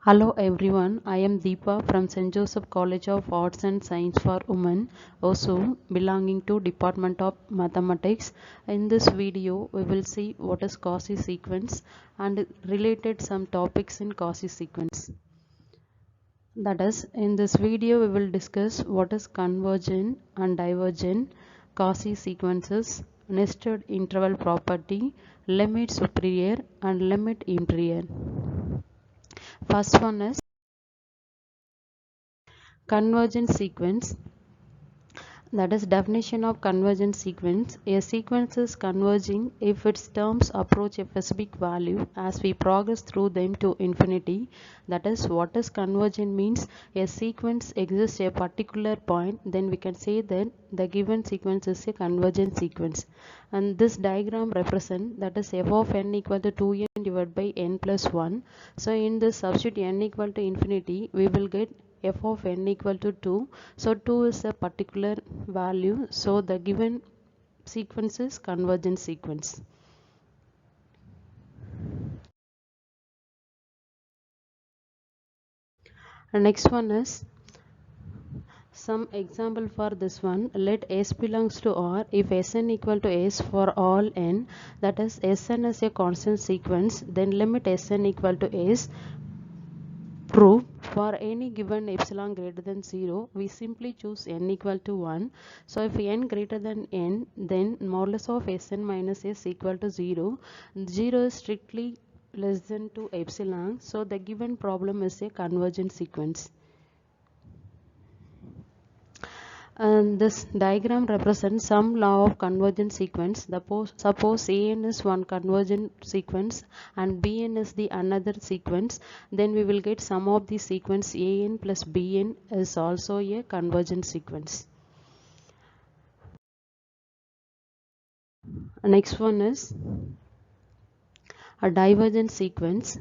Hello everyone, I am Deepa from St.Josephs College of Arts and Science for Women, also belonging to Department of Mathematics. In this video, we will see what is Cauchy sequence and related some topics in Cauchy sequence. That is, in this video, we will discuss what is convergent and divergent Cauchy sequences, nested interval property, limit superior and limit inferior. First one is convergent sequence. That is definition of convergent sequence. A sequence is converging if its terms approach a specific value as we progress through them to infinity. That is, what is convergent means a sequence exists at a particular point, then we can say that the given sequence is a convergent sequence. And this diagram represents that is f of n equal to 2n divided by n plus 1. So in this substitute n equal to infinity, we will get f of n equal to 2. So 2 is a particular value, so the given sequence is convergent sequence. And next one is some example for this one. Let S belongs to R if Sn equal to S for all n, that is Sn is a constant sequence, then limit Sn equal to S. Prove for any given epsilon greater than 0, we simply choose n equal to 1. So if n greater than n, then modulus of Sn minus S equal to 0. 0 is strictly less than 2 epsilon, so the given problem is a convergent sequence. And this diagram represents some law of convergent sequence. Suppose An is one convergent sequence and Bn is the another sequence, then we will get sum of the sequence An plus Bn is also a convergent sequence. Next one is a divergent sequence.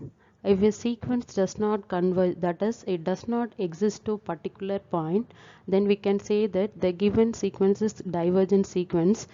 If a sequence does not converge, that is, it does not exist to particular point, then we can say that the given sequence is divergent sequence.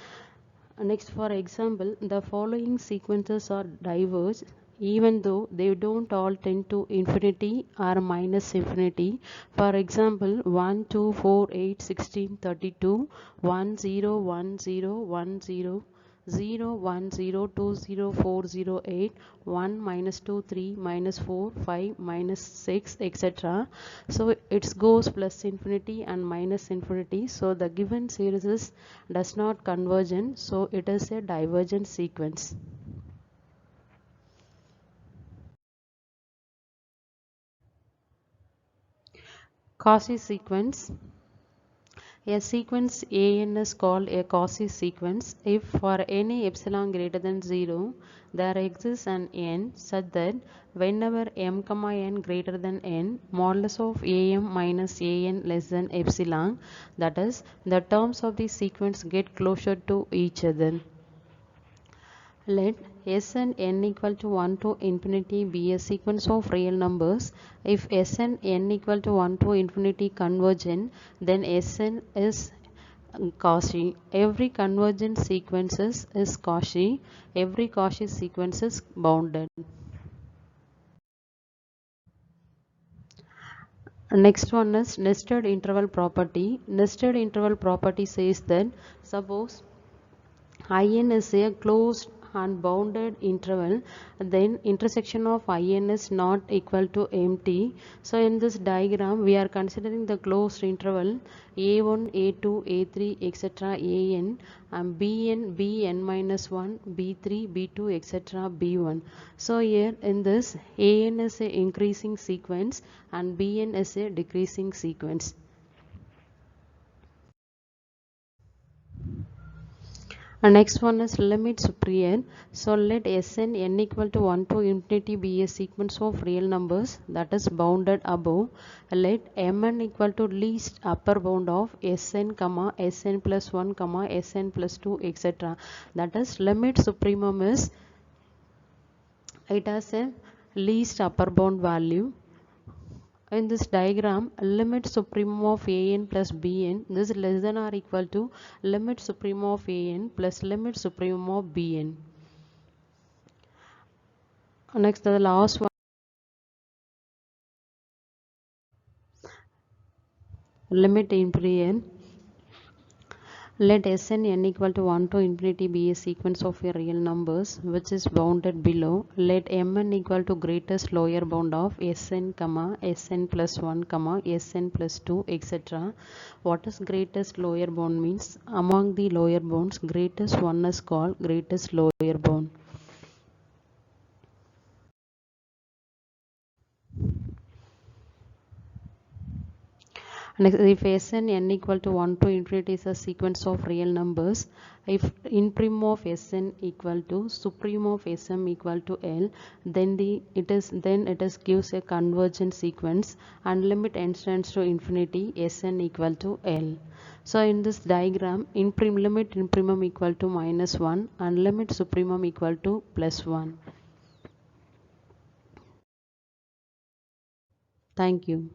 Next, for example, the following sequences are diverged even though they don't all tend to infinity or minus infinity. For example, 1, 2, 4, 8, 16, 32, 1, 0, 1, 0, 1, 0. 0, 1, 0, 2, 0, 4, 0, 8, 1, minus 2, 3, minus 4, 5, minus 6, etc. So it goes plus infinity and minus infinity. So the given series does not convergent, so it is a divergent sequence. Cauchy sequence. A sequence An is called a Cauchy sequence if for any epsilon greater than 0 there exists an n such that whenever m comma n greater than n, modulus of am minus an less than epsilon, that is, the terms of the sequence get closer to each other. Let S and n equal to 1 to infinity be a sequence of real numbers. If S and n equal to 1 to infinity convergent, then Sn is Cauchy. Every convergent sequence is Cauchy. Every Cauchy sequence is bounded. Next one is nested interval property. Nested interval property says that suppose In is a closed and bounded interval, then intersection of In is not equal to empty. So in this diagram we are considering the closed interval a1, a2, a3, etc. an and bn, bn minus 1, b3, b2, etc. b1. So here in this an is a increasing sequence and bn is a decreasing sequence. And next one is limit superior. So let Sn n equal to 1 to infinity be a sequence of real numbers that is bounded above. Let Mn equal to least upper bound of Sn comma Sn plus 1 comma Sn plus 2 etc. That is limit supremum is it has a least upper bound value. In this diagram, limit supremum of an plus bn, this is less than or equal to limit supremum of an plus limit supremum of bn. Next, the last one. limit imperial. Let Sn n equal to 1 to infinity be a sequence of a real numbers which is bounded below. Let Mn equal to greatest lower bound of Sn, Sn plus 1, Sn plus 2, etc. What is greatest lower bound means? Among the lower bounds, greatest one is called greatest lower bound. Next, if Sn n equal to 1 to infinity is a sequence of real numbers, if imprime of Sn equal to supreme of Sm equal to L, then it is gives a convergent sequence, and limit n tends to infinity Sn equal to L. So in this diagram, limit imprimum equal to -1 and limit supremum equal to +1. Thank you.